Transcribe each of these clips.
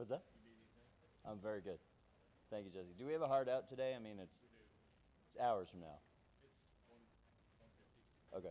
What's that? I'm very good. Thank you, Jesse. Do we have a hard out today? I mean, it's hours from now. Okay.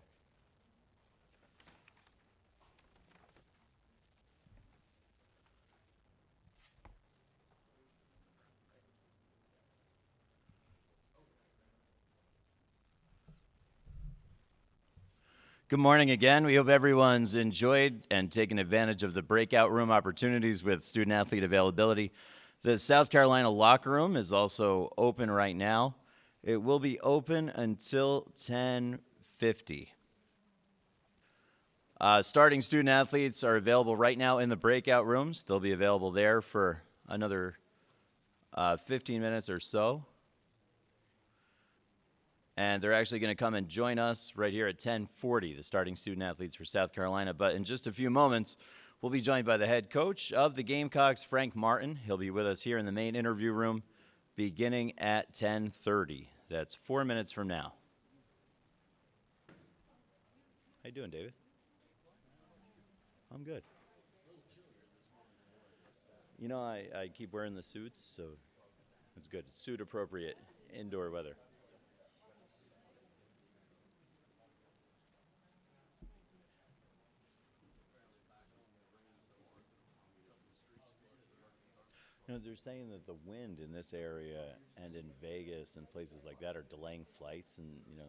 Good morning again. We hope everyone's enjoyed and taken advantage of the breakout room opportunities with student athlete availability. The South Carolina locker room is also open right now. It will be open until 10:50. Starting student athletes are available right now in the breakout rooms. They'll be available there for another 15 minutes or so. And they're actually going to come and join us right here at 10:40, the starting student athletes for South Carolina. But in just a few moments, we'll be joined by the head coach of the Gamecocks, Frank Martin. He'll be with us here in the main interview room beginning at 10:30. That's 4 minutes from now. How you doing, David? I'm good. You know, I keep wearing the suits, so it's good. It's suit appropriate indoor weather. You know, they're saying that the wind in this area and in Vegas and places like that are delaying flights, and you know,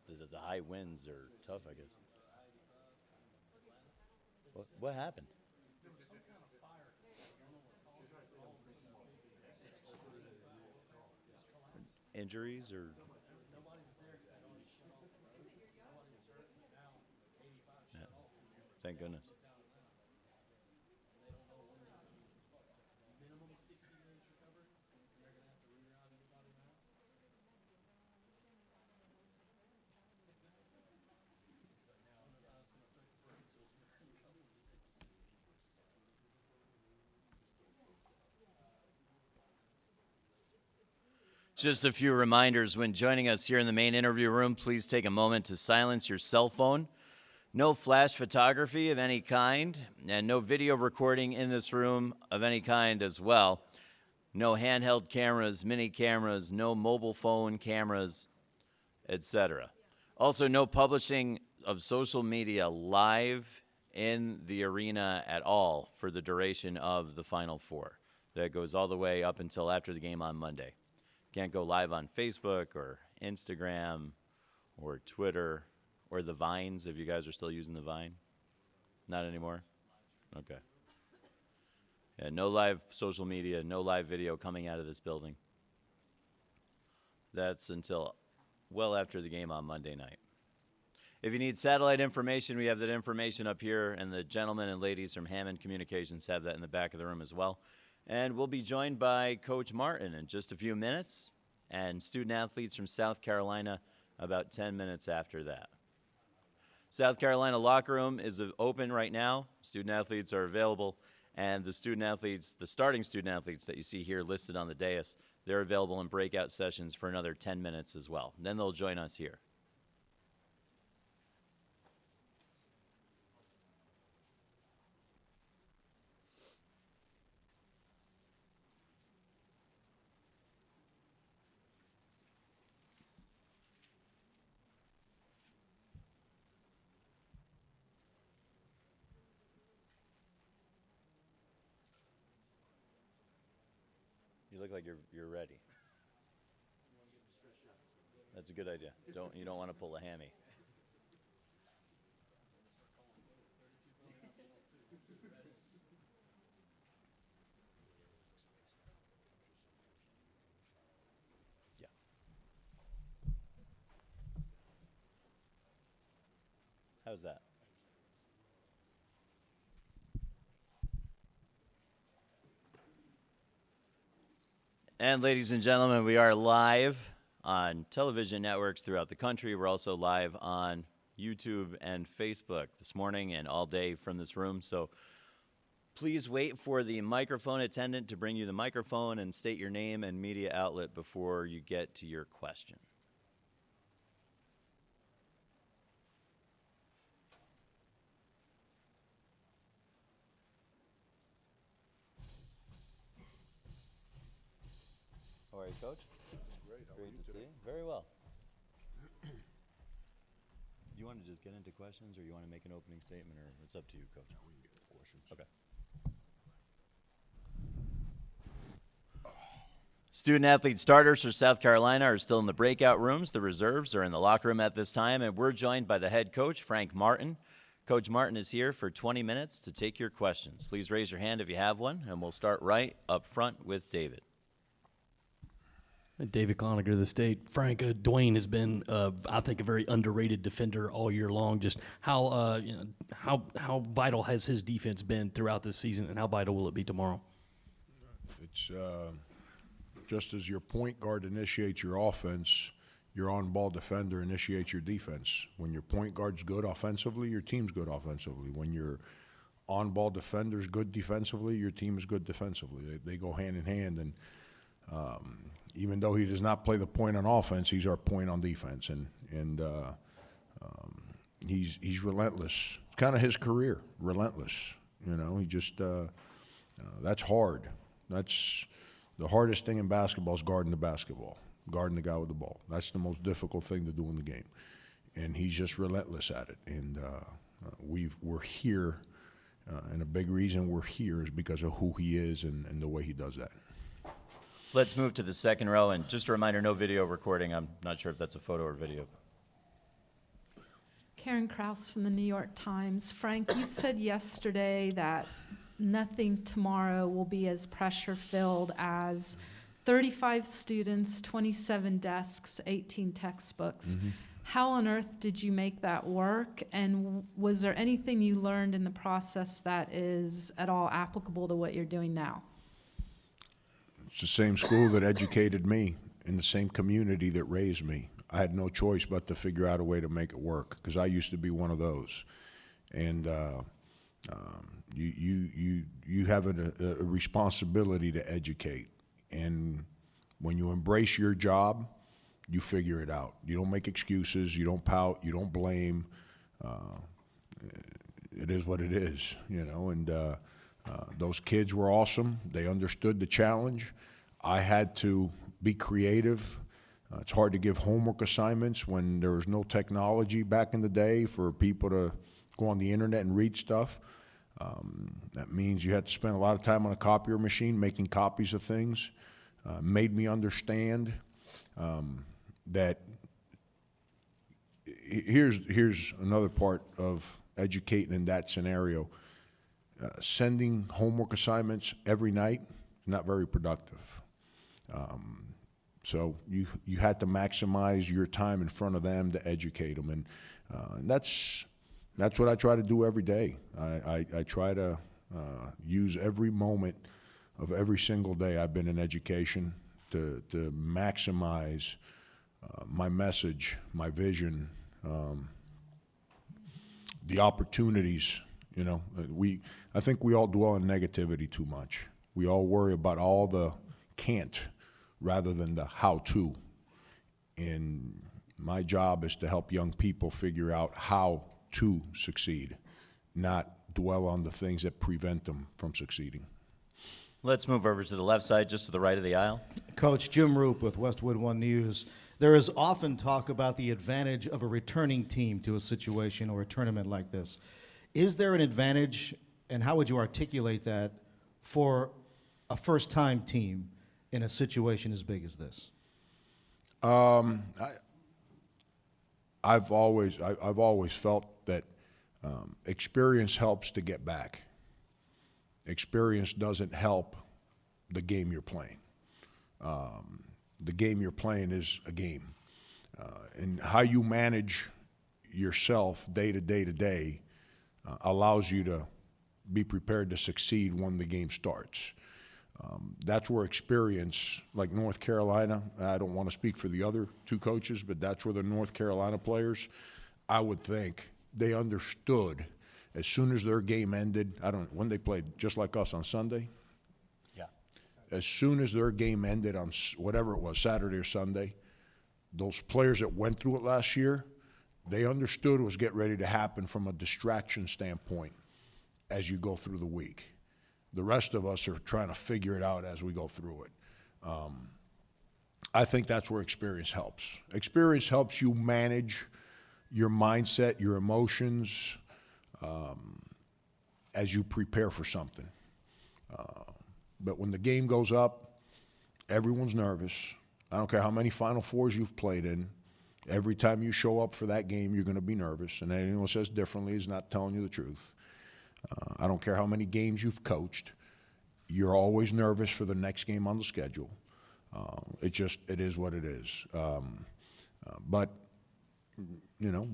the high winds are tough, I guess. What happened? Injuries or? Yeah, thank goodness. Just a few reminders when joining us here in the main interview room. Please take a moment to silence your cell phone. No flash photography of any kind, and no video recording in this room of any kind as well. No handheld cameras, mini cameras, no mobile phone cameras, etc. Also, no publishing of social media live in the arena at all for the duration of the Final Four. That goes all the way up until after the game on Monday. Can't go live on Facebook or Instagram or Twitter or the Vines, if you guys are still using the Vine. Not anymore? Okay. Yeah, no live social media, no live video coming out of this building. That's until well after the game on Monday night. If you need satellite information, we have that information up here, and the gentlemen and ladies from Hammond Communications have that in the back of the room as well. And we'll be joined by Coach Martin in just a few minutes, and student athletes from South Carolina about 10 minutes after that. South Carolina locker room is open right now. Student athletes are available, and the starting student athletes that you see here listed on the dais, they're available in breakout sessions for another 10 minutes as well. Then they'll join us here. You look like you're ready. That's a good idea. You don't want to pull a hammy. Yeah. How's that? And ladies and gentlemen, we are live on television networks throughout the country. We're also live on YouTube and Facebook this morning and all day from this room. So please wait for the microphone attendant to bring you the microphone and state your name and media outlet before you get to your question. How are you, Coach? Great. How Great are you to see today? you. Very well. Do you want to just get into questions, or you want to make an opening statement, or it's up to you, Coach? We can get to questions. Okay. Student athlete starters for South Carolina are still in the breakout rooms. The reserves are in the locker room at this time, and we're joined by the head coach, Frank Martin. Coach Martin is here for 20 minutes to take your questions. Please raise your hand if you have one, and we'll start right up front with David. David Cloninger of the State. Frank, Dwayne has been, I think, a very underrated defender all year long. Just how vital has his defense been throughout this season, and how vital will it be tomorrow? It's just as your point guard initiates your offense, your on-ball defender initiates your defense. When your point guard's good offensively, your team's good offensively. When your on-ball defender's good defensively, your team is good defensively. They go hand in hand, and even though he does not play the point on offense, he's our point on defense, and he's relentless. It's kind of his career, relentless. You know, he just that's hard. That's the hardest thing in basketball is guarding the basketball, guarding the guy with the ball. That's the most difficult thing to do in the game, and he's just relentless at it. And we're here, and a big reason we're here is because of who he is and the way he does that. Let's move to the second row, and just a reminder, no video recording. I'm not sure if that's a photo or video. Karen Kraus from the New York Times. Frank, you said yesterday that nothing tomorrow will be as pressure-filled as 35 students, 27 desks, 18 textbooks. Mm-hmm. How on earth did you make that work? And was there anything you learned in the process that is at all applicable to what you're doing now? It's the same school that educated me in the same community that raised me. I had no choice but to figure out a way to make it work because I used to be one of those. And you have a responsibility to educate. And when you embrace your job, you figure it out. You don't make excuses. You don't pout. You don't blame. It is what it is, you know. And those kids were awesome. They understood the challenge. I had to be creative. It's hard to give homework assignments when there was no technology back in the day for people to go on the internet and read stuff. That means you had to spend a lot of time on a copier machine making copies of things. Made me understand that here's another part of educating in that scenario. Sending homework assignments every night is not very productive. So you had to maximize your time in front of them to educate them, and that's what I try to do every day. I try to use every moment of every single day I've been in education to maximize my message, my vision, the opportunities. You know, I think we all dwell in negativity too much. We all worry about all the can't rather than the how to. And my job is to help young people figure out how to succeed, not dwell on the things that prevent them from succeeding. Let's move over to the left side, just to the right of the aisle. Coach Jim Roop with Westwood One News. There is often talk about the advantage of a returning team to a situation or a tournament like this. Is there an advantage, and how would you articulate that for a first-time team in a situation as big as this? I've always felt that experience helps to get back. Experience doesn't help the game you're playing. The game you're playing is a game. And how you manage yourself day to day allows you to be prepared to succeed when the game starts. That's where experience, like North Carolina, I don't want to speak for the other two coaches, but that's where the North Carolina players, I would think, they understood as soon as their game ended, when they played just like us on Sunday? Yeah. As soon as their game ended on whatever it was, Saturday or Sunday, those players that went through it last year, they understood what was getting ready to happen from a distraction standpoint as you go through the week. The rest of us are trying to figure it out as we go through it. I think that's where experience helps. Experience helps you manage your mindset, your emotions, as you prepare for something. But when the game goes up, everyone's nervous. I don't care how many Final Fours you've played in. Every time you show up for that game, you're going to be nervous. And anyone who says differently is not telling you the truth. I don't care how many games you've coached. You're always nervous for the next game on the schedule. It is what it is. But you know,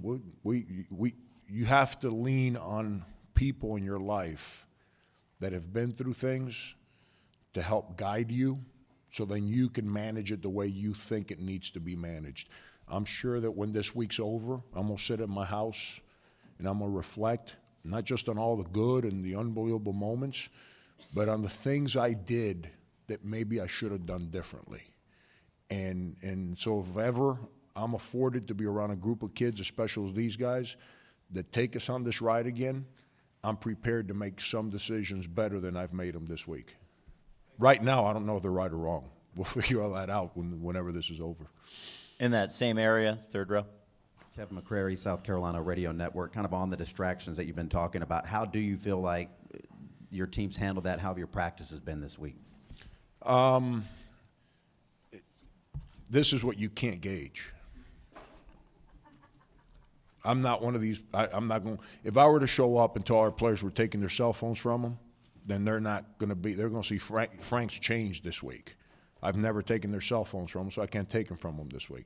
you have to lean on people in your life that have been through things to help guide you, so then you can manage it the way you think it needs to be managed. I'm sure that when this week's over, I'm gonna sit in my house and I'm gonna reflect, not just on all the good and the unbelievable moments, but on the things I did that maybe I should have done differently. And so if ever I'm afforded to be around a group of kids, as special as these guys, that take us on this ride again, I'm prepared to make some decisions better than I've made them this week. Right now, I don't know if they're right or wrong. We'll figure all that out whenever this is over. In that same area, third row. Kevin McCrary, South Carolina Radio Network, kind of on the distractions that you've been talking about. How do you feel like your team's handled that? How have your practices been this week? This is what you can't gauge. I'm not one of these, I'm not going, if I were to show up and tell our players we're taking their cell phones from them, then they're going to see Frank's changed this week. I've never taken their cell phones from them, so I can't take them from them this week.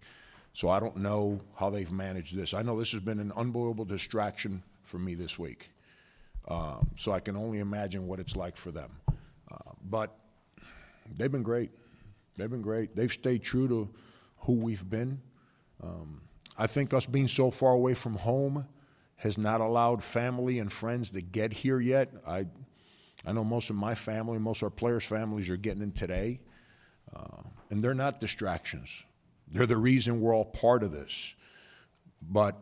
So I don't know how they've managed this. I know this has been an unbelievable distraction for me this week. So I can only imagine what it's like for them. But they've been great. They've been great. They've stayed true to who we've been. I think us being so far away from home has not allowed family and friends to get here yet. I know most of my family, most of our players' families are getting in today. And they're not distractions. They're the reason we're all part of this. But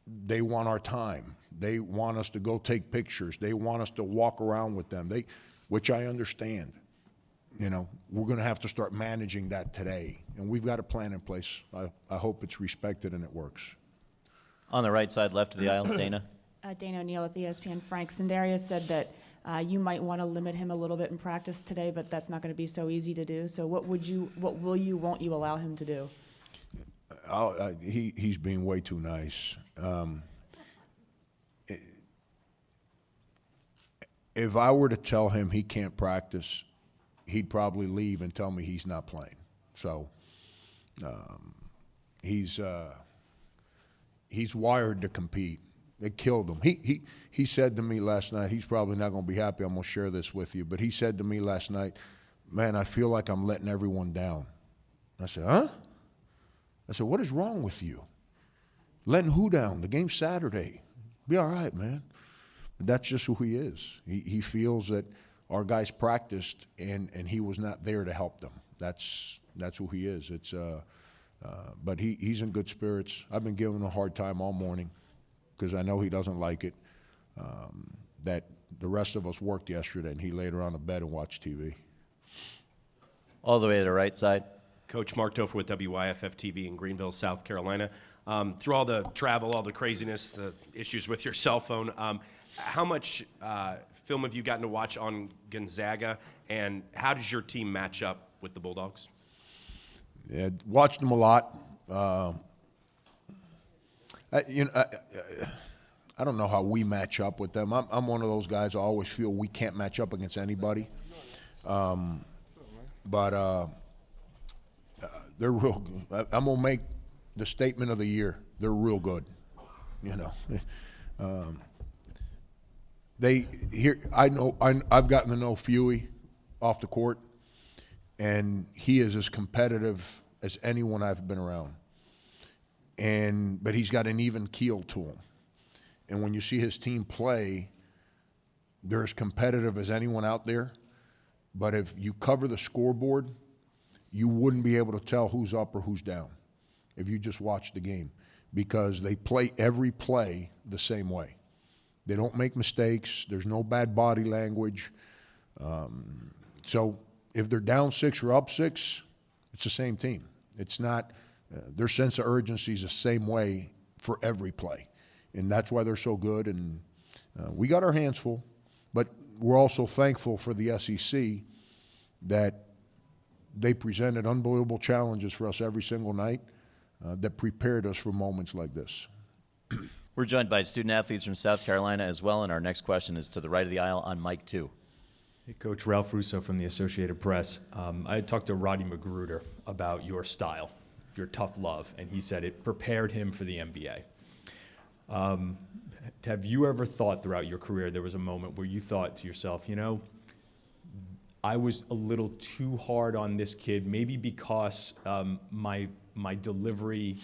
they want our time. They want us to go take pictures. They want us to walk around with them, which I understand. You know, we're going to have to start managing that today. And we've got a plan in place. I hope it's respected and it works. On the right side, left of the aisle, Dana. Dana O'Neill with ESPN. Frank Sindarius said that you might want to limit him a little bit in practice today, but that's not going to be so easy to do. So won't you allow him to do? He's being way too nice. If I were to tell him he can't practice, he'd probably leave and tell me he's not playing. So he's wired to compete. It killed him. He said to me last night, he's probably not going to be happy I'm going to share this with you, but he said to me last night, man, I feel like I'm letting everyone down. I said, huh? I said, what is wrong with you? Letting who down? The game's Saturday. Be all right, man. But that's just who he is. He feels that our guys practiced and he was not there to help them. That's who he is. But he's in good spirits. I've been giving him a hard time all morning because I know he doesn't like it. That the rest of us worked yesterday and he laid around the bed and watched TV. All the way to the right side. Coach Mark Topher with WYFF TV in Greenville, South Carolina. Through all the travel, all the craziness, the issues with your cell phone, how much film have you gotten to watch on Gonzaga, and how does your team match up with the Bulldogs? Yeah, watched them a lot. I don't know how we match up with them. I'm one of those guys I always feel we can't match up against anybody. But they're real good. I'm going to make the statement of the year. They're real good. You know. I've gotten to know Fuey off the court, and he is as competitive as anyone I've been around. But he's got an even keel to him. And when you see his team play, they're as competitive as anyone out there. But if you cover the scoreboard, you wouldn't be able to tell who's up or who's down if you just watch the game, because they play every play the same way. They don't make mistakes. There's no bad body language. So if they're down 6 or up 6, It's the same team. It's not, their sense of urgency is the same way for every play. And that's why they're so good. And we got our hands full, but we're also thankful for the SEC that they presented unbelievable challenges for us every single night that prepared us for moments like this. We're joined by student athletes from South Carolina as well, and our next question is to the right of the aisle on mic 2. Hey, Coach, Ralph Russo from the Associated Press. I had talked to Roddy Magruder about your style, your tough love, and he said it prepared him for the NBA. Have you ever thought throughout your career there was a moment where you thought to yourself, you know, I was a little too hard on this kid, maybe because my delivery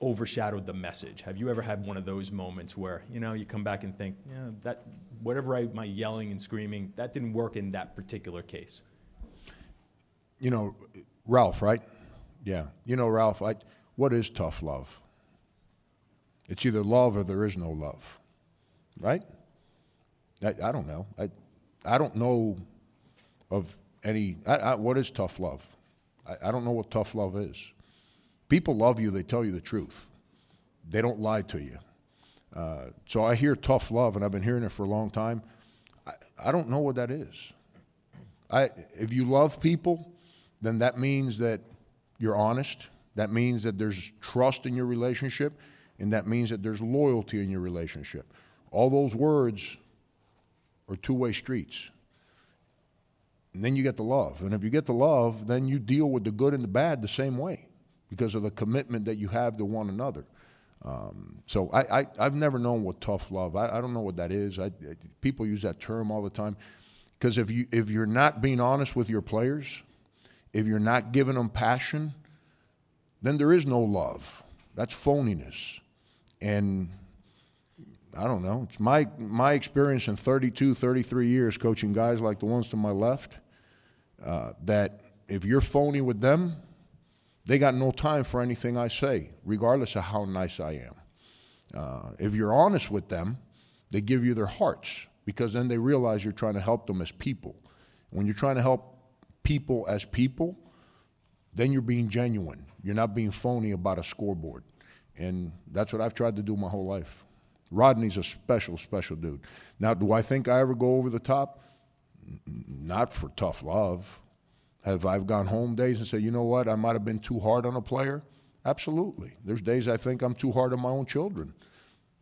overshadowed the message? Have you ever had one of those moments where, you know, you come back and think, yeah, that whatever my yelling and screaming, that didn't work in that particular case? You know, Ralph, right? Yeah. You know, Ralph, what is tough love? It's either love or there is no love, right? I don't know. I don't know of any, what is tough love? I don't know what tough love is. People love you, they tell you the truth. They don't lie to you. So I hear tough love, and I've been hearing it for a long time. I don't know what that is. If you love people, then that means that you're honest. That means that there's trust in your relationship, and that means that there's loyalty in your relationship. All those words are two-way streets. And then you get the love. And if you get the love, then you deal with the good and the bad the same way because of the commitment that you have to one another. So I've never known what tough love, I don't know what that is. People use that term all the time. Because if you're not being honest with your players, if you're not giving them passion, then there is no love. That's phoniness. And I don't know. It's my experience in 32, 33 years coaching guys like the ones to my left, that if you're phony with them, they got no time for anything I say, regardless of how nice I am. If you're honest with them, they give you their hearts because then they realize you're trying to help them as people. When you're trying to help people as people, then you're being genuine. You're not being phony about a scoreboard. And that's what I've tried to do my whole life. Rodney's a special, special dude. Now, do I think I ever go over the top? Not for tough love. Have I gone home days and said, you know what, I might have been too hard on a player? Absolutely. There's days I think I'm too hard on my own children.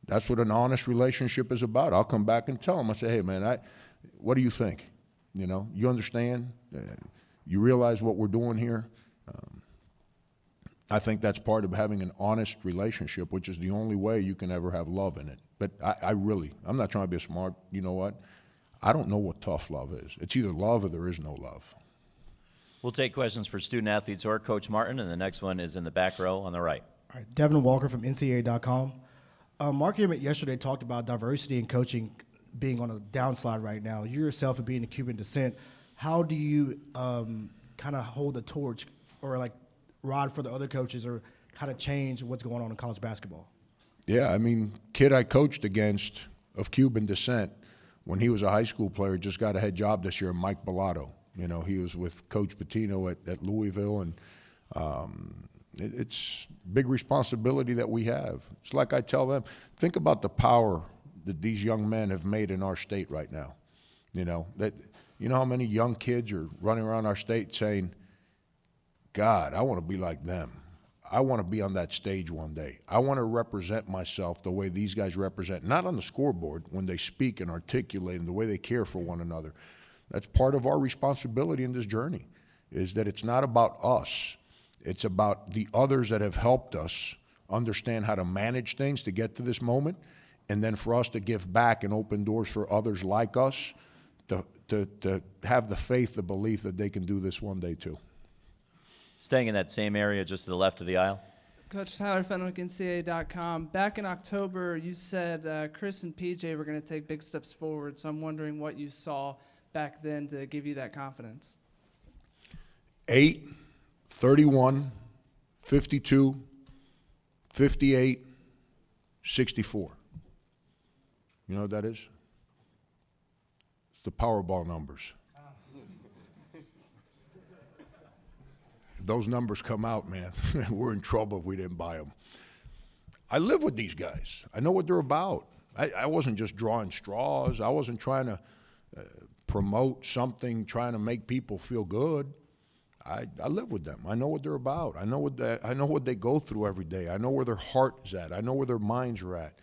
That's what an honest relationship is about. I'll come back and tell them. I say, hey, man, what do you think? You know, you understand? You realize what we're doing here? I think that's part of having an honest relationship, which is the only way you can ever have love in it. But I'm not trying to be smart. You know what? I don't know what tough love is. It's either love or there is no love. We'll take questions for student athletes or Coach Martin, and the next one is in the back row on the right. All right, Devin Walker from NCAA.com. Mark Emmett yesterday talked about diversity in coaching being on a downslide right now. You yourself are being of Cuban descent. How do you kind of hold the torch or like rod for the other coaches or kind of change what's going on in college basketball? Yeah, I mean, kid I coached against of Cuban descent when he was a high school player just got a head job this year, Mike Bellato. You know, he was with Coach Pitino at Louisville, and it's big responsibility that we have. It's like I tell them, think about the power that these young men have made in our state right now. You know how many young kids are running around our state saying, God, I want to be like them. I want to be on that stage one day. I want to represent myself the way these guys represent, not on the scoreboard, when they speak and articulate and the way they care for one another. That's part of our responsibility in this journey, is that it's not about us. It's about the others that have helped us understand how to manage things to get to this moment, and then for us to give back and open doors for others like us to have the faith, the belief that they can do this one day too. Staying in that same area just to the left of the aisle. Coach Tyler Fenwick, NCAA.com. Back in October, you said Chris and PJ were going to take big steps forward, so I'm wondering what you saw back then to give you that confidence. 8, 31, 52, 58, 64. You know what that is? It's the Powerball numbers. those numbers come out, man, we're in trouble if we didn't buy them. I live with these guys. I know what they're about. I wasn't just drawing straws. I wasn't trying to promote something, trying to make people feel good. I live with them. I know what they're about. I know what they go through every day. I know where their heart is at. I know where their minds are at.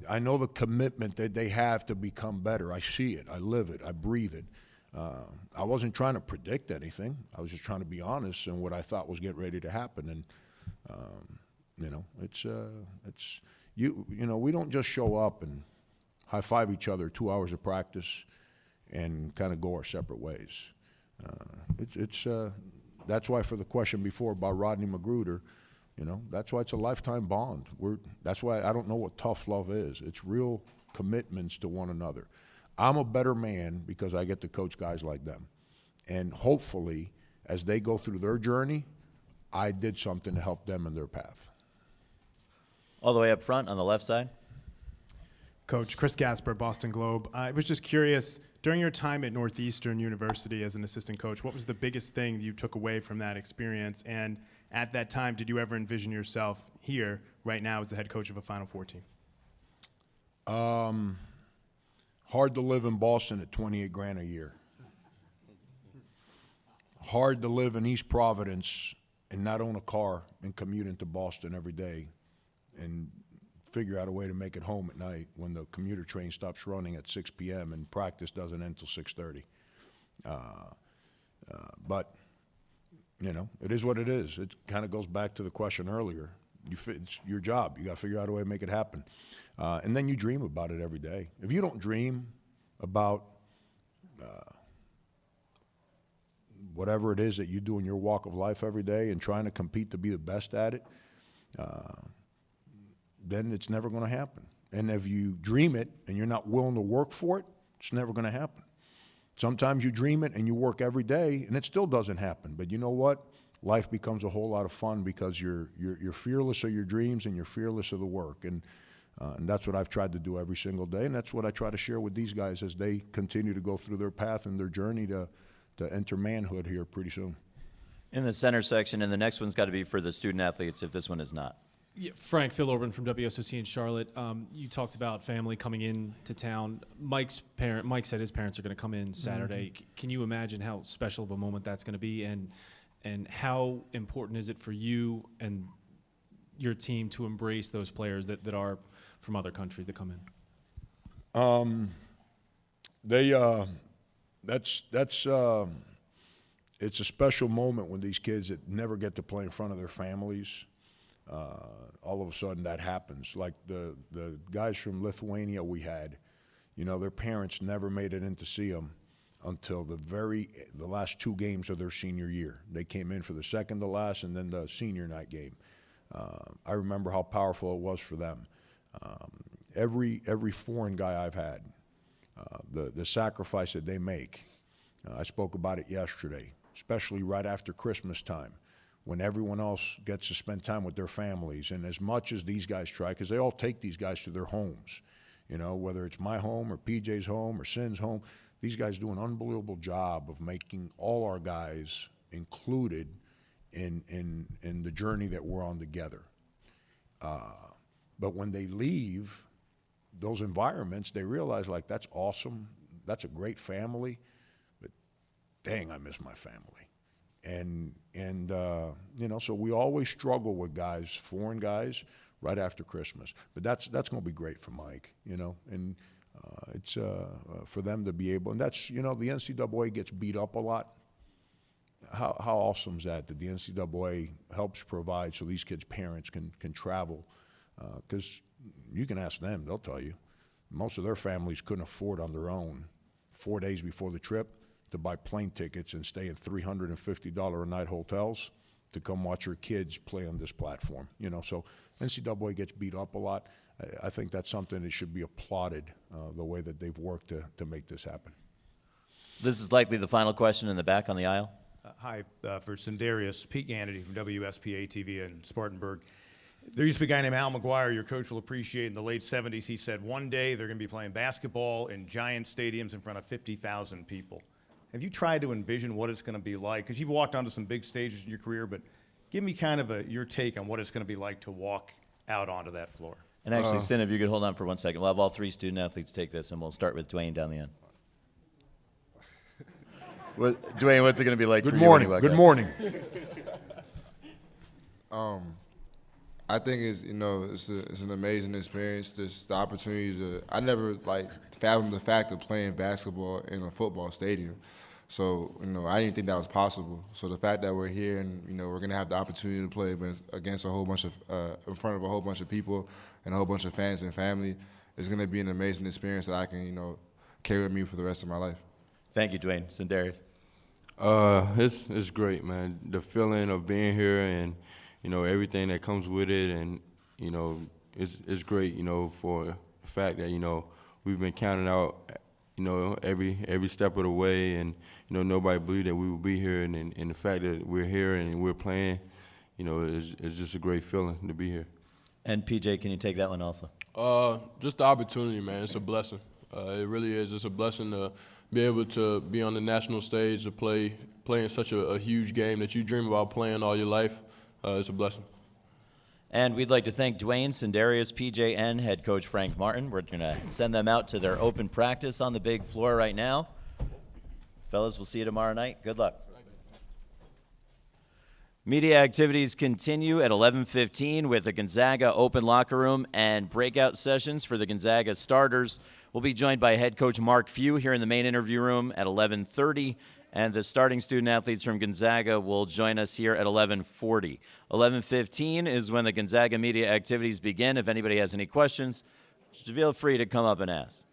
I know the commitment that they have to become better. I see it. I live it. I breathe it. I wasn't trying to predict anything. I was just trying to be honest in what I thought was getting ready to happen. And you know, we don't just show up and high five each other 2 hours of practice and kind of go our separate ways. That's why, for the question before about Rodney Magruder, you know, that's why it's a lifetime bond. That's why I don't know what tough love is. It's real commitments to one another. I'm a better man because I get to coach guys like them. And hopefully, as they go through their journey, I did something to help them in their path. All the way up front on the left side. Coach, Chris Gasper, Boston Globe. I was just curious, during your time at Northeastern University as an assistant coach, what was the biggest thing you took away from that experience? And at that time, did you ever envision yourself here, right now, as the head coach of a Final Four team? Hard to live in Boston at $28,000 a year. Hard to live in East Providence and not own a car and commute into Boston every day and figure out a way to make it home at night when the commuter train stops running at 6 p.m. and practice doesn't end until 6:30. But, you know, it is what it is. It kind of goes back to the question earlier. It's your job. You got to figure out a way to make it happen. And then you dream about it every day. If you don't dream about whatever it is that you do in your walk of life every day and trying to compete to be the best at it, then it's never going to happen. And if you dream it and you're not willing to work for it, it's never going to happen. Sometimes you dream it and you work every day and it still doesn't happen. But you know what? Life becomes a whole lot of fun because you're fearless of your dreams and you're fearless of the work. And that's what I've tried to do every single day. And that's what I try to share with these guys as they continue to go through their path and their journey to enter manhood here pretty soon. In the center section, and the next one's got to be for the student athletes if this one is not. Yeah, Frank, Phil Orban from WSOC in Charlotte. You talked about family coming in to town. Mike said his parents are going to come in Saturday. Mm-hmm. Can you imagine how special of a moment that's going to be, and how important is it for you and your team to embrace those players that are from other countries that come in? It's a special moment when these kids that never get to play in front of their families, all of a sudden that happens. Like the guys from Lithuania we had, you know, their parents never made it in to see them until the last two games of their senior year. They came in for the second to last and then the senior night game. I remember how powerful it was for them. Every foreign guy I've had, the sacrifice that they make, I spoke about it yesterday, especially right after Christmas time, when everyone else gets to spend time with their families. And as much as these guys try, because they all take these guys to their homes, you know, whether it's my home or PJ's home or Sin's home, these guys do an unbelievable job of making all our guys included in the journey that we're on together. But when they leave those environments, they realize, like, that's awesome, that's a great family, but dang, I miss my family. And you know, so we always struggle with guys, foreign guys, right after Christmas. But that's going to be great for Mike, you know, and it's for them to be able, and that's, you know, the NCAA gets beat up a lot. How awesome is that the NCAA helps provide so these kids' parents can travel? Because you can ask them, they'll tell you. Most of their families couldn't afford on their own 4 days before the trip to buy plane tickets and stay in $350 a night hotels to come watch your kids play on this platform. You know, so NCAA gets beat up a lot. I think that's something that should be applauded, the way that they've worked to make this happen. This is likely the final question in the back on the aisle. Hi, for Sindarius, Pete Ganity from WSPA TV in Spartanburg. There used to be a guy named Al McGuire, your coach will appreciate, in the late 70s. He said one day they're going to be playing basketball in giant stadiums in front of 50,000 people. Have you tried to envision what it's going to be like? Because you've walked onto some big stages in your career, but give me kind of your take on what it's going to be like to walk out onto that floor. And actually, Sin, if you could hold on for 1 second. We'll have all 3 student athletes take this, and we'll start with Dwayne down the end. Dwayne, what's it going to be like Good for morning. you when Good you morning. I think it's an amazing experience. Just the opportunity to I never fathomed the fact of playing basketball in a football stadium. So I didn't think that was possible. So the fact that we're here and we're gonna have the opportunity to play against a whole bunch of in front of a whole bunch of people and a whole bunch of fans and family is gonna be an amazing experience that I can carry with me for the rest of my life. Thank you, Dwayne. Sindarius. It's great, man. The feeling of being here and everything that comes with it, and it's great. For the fact that we've been counting out every step of the way, and nobody believed that we would be here, and the fact that we're here and we're playing, is just a great feeling to be here. And PJ, can you take that one also? Just the opportunity, man. It's a blessing. It really is. It's a blessing to be able to be on the national stage, to play in such a huge game that you dream about playing all your life. It's a blessing. And we'd like to thank Dwayne, Sindarius, PJ, and head coach Frank Martin. We're going to send them out to their open practice on the big floor right now. Fellas, we'll see you tomorrow night. Good luck. Media activities continue at 11:15 with the Gonzaga open locker room and breakout sessions for the Gonzaga starters. We'll be joined by head coach Mark Few here in the main interview room at 11:30. And the starting student-athletes from Gonzaga will join us here at 11:40. 11:15 is when the Gonzaga media activities begin. If anybody has any questions, feel free to come up and ask.